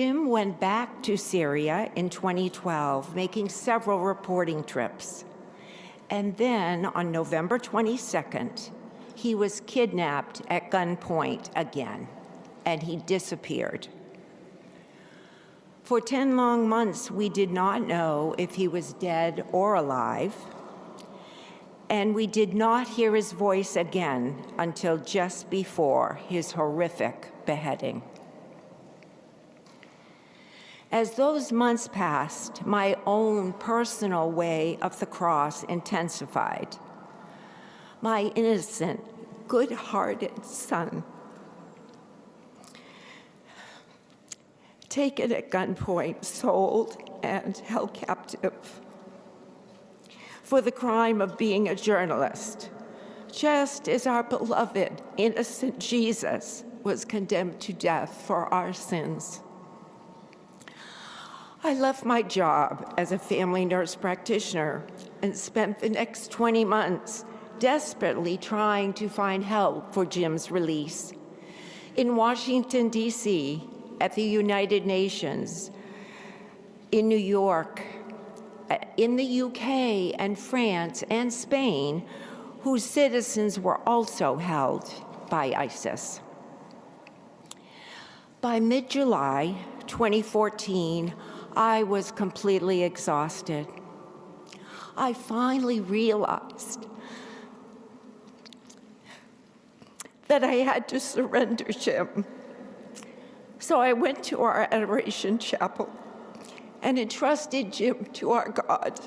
Jim went back to Syria in 2012, making several reporting trips. And then on November 22nd, he was kidnapped at gunpoint again, and he disappeared. For 10 long months, we did not know if he was dead or alive, and we did not hear his voice again until just before his horrific beheading. As those months passed, my own personal way of the cross intensified. My innocent, good-hearted son, taken at gunpoint, sold, and held captive for the crime of being a journalist, just as our beloved, innocent Jesus was condemned to death for our sins. I left my job as a family nurse practitioner and spent the next 20 months desperately trying to find help for Jim's release. In Washington, D.C., at the United Nations, in New York, in the UK and France and Spain, whose citizens were also held by ISIS. By mid-July 2014, I was completely exhausted. I finally realized that I had to surrender Jim. So I went to our adoration chapel and entrusted Jim to our God.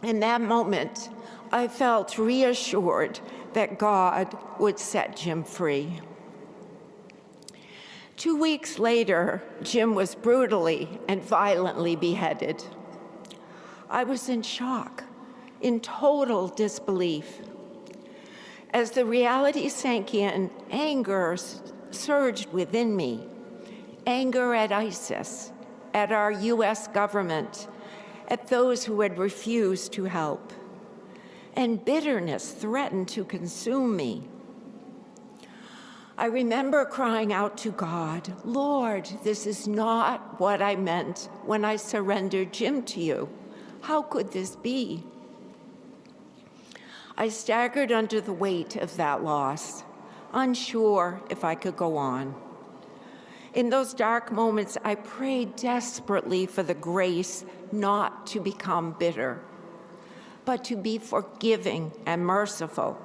In that moment, I felt reassured that God would set Jim free. 2 weeks later, Jim was brutally and violently beheaded. I was in shock, in total disbelief. As the reality sank in, anger surged within me. Anger at ISIS, at our US government, at those who had refused to help. And bitterness threatened to consume me. I remember crying out to God, "Lord, this is not what I meant when I surrendered Jim to you. How could this be?" I staggered under the weight of that loss, unsure if I could go on. In those dark moments, I prayed desperately for the grace not to become bitter, but to be forgiving and merciful.